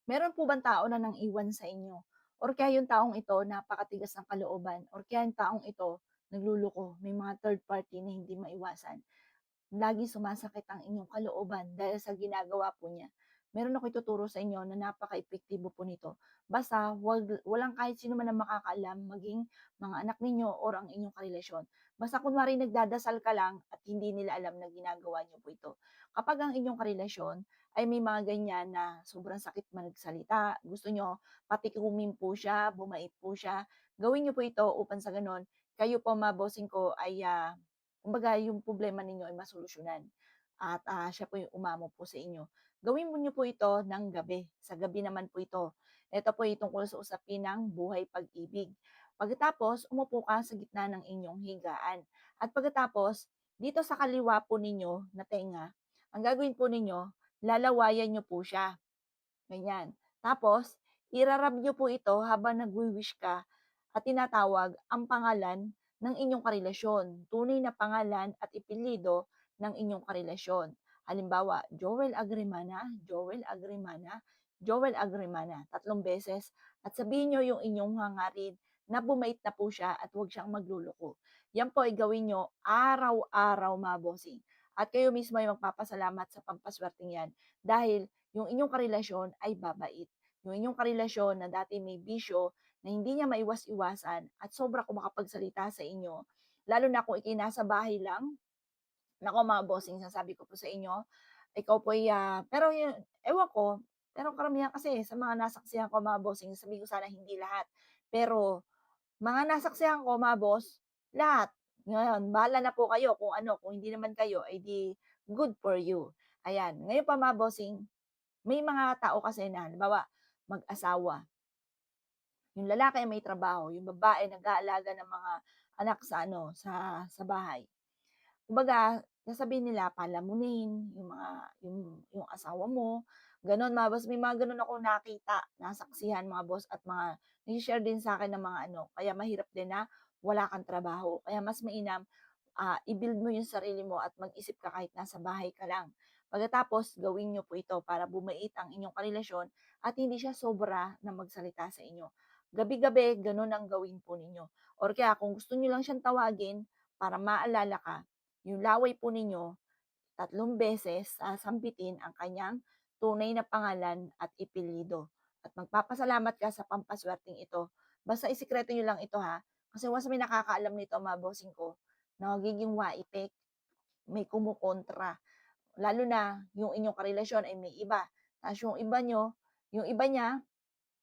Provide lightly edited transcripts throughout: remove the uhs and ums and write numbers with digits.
Meron po bang tao na nang-iwan sa inyo or kaya yung taong ito napakatigas ng kalooban or kaya yung taong ito nagluloko, may mga third party na hindi maiwasan? Laging sumasakit ang inyong kalooban dahil sa ginagawa po niya. Meron ako'y ituturo sa inyo na napaka-epektibo po nito. Basta walang kahit sino man ang makakaalam, maging mga anak ninyo or ang inyong karelasyon. Basta kunwari nagdadasal ka lang at hindi nila alam na ginagawa niyo po ito. Kapag ang inyong karelasyon ay may mga ganyan na sobrang sakit magsalita, gusto nyo patikumin po siya, bumait po siya, gawin niyo po ito upang sa gano'n, kayo po mga bossing ko ay kumbaga yung problema ninyo ay masolusyunan at, siya po yung umamo po sa inyo. Gawin mo niyo po ito ng gabi, sa gabi naman po ito. Ito po ay tungkol sa usapin ng buhay pag-ibig. Pagkatapos, umupo ka sa gitna ng inyong higaan at pagkatapos, dito sa kaliwa po ninyo na tenga, ang gagawin po ninyo, lalawayan niyo po siya, ganyan. Tapos, niyo po ito habang nagwi-wish ka at tinatawag ang pangalan ng inyong karelasyon, tunay na pangalan at ipelyido ng inyong karelasyon. Halimbawa, Joel Agrimana, Joel Agrimana, Joel Agrimana, 3 beses at sabihin niyo yung inyong hangarin na bumait na po siya at huwag siyang magluloko. Yan po ay gawin niyo araw-araw, mga bossing. At kayo mismo ay magpapasalamat sa pampaswerteng yan dahil yung inyong karelasyon ay babait. Yung inyong karelasyon na dati may bisyo, na hindi niya maiwas-iwasan at sobra makapagsalita sa inyo, lalo na kung ika'y nasa bahay lang, naku mga bossing sinasabi ko po sa inyo, ikaw po'y, pero yun ewan ko, pero karamihan kasi sa mga nasaksihan ko mga bossing, sabihin ko sana hindi lahat, pero mga nasaksihan ko mga boss, lahat. Ngayon bahala na po kayo kung ano, kung hindi naman kayo, eh, di good for you. Ayan, ngayon pa mga bossing, may mga tao kasi na halimbawa mag-asawa, yung lalaki ay may trabaho, yung babae nag-aalaga ng mga anak sa ano, sa bahay. Kumbaga, sasabihin nila palamunin yung mga yung asawa mo, gano'n mga boss. May mga gano'n akong nakita, nasaksihan mga boss at mga nagse-share din sa'kin ng mga ano, kaya mahirap din na wala kang trabaho. Kaya mas mainam, i-build mo yung sarili mo at mag-isip ka kahit nasa bahay ka lang. Pagkatapos gawin niyo po ito para bumait ang inyong karelasyon at hindi siya sobra na magsalita sa inyo. Gabi-gabi gano'n ang gawin po ninyo or kaya kung gusto niyo lang siyang tawagin para maalala ka, yung laway po ninyo 3 beses sasampitin ang kanyang tunay na pangalan at ipelyido. At magpapasalamat ka sa pampaswerteng ito. Basta isikreto niyo lang ito ha, kasi once may nakakaalam nito mga bossing ko, nagiging waipek, may kumukontra. Lalo na yung inyong karelasyon ay may iba, ta's yung iba niya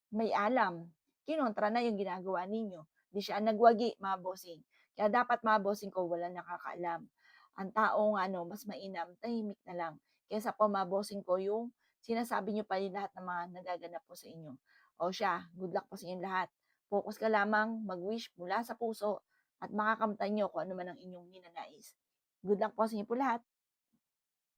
may alam, kinontra na yung ginagawa ninyo. 'Di siya ang nagwagi mga bossing. Kaya dapat mga bossing ko walang nakakaalam. Ang taong ano, mas mainam tahimik na lang kaysa pa mga bossing ko yung sinasabi niyo pa yung lahat ng mga nagaganap po sa inyo. O siya, good luck po sa inyong lahat. Focus ka lamang, mag-wish mula sa puso at makakamtan niyo kung ano man ang inyong ninanais. Good luck po sa inyo po lahat.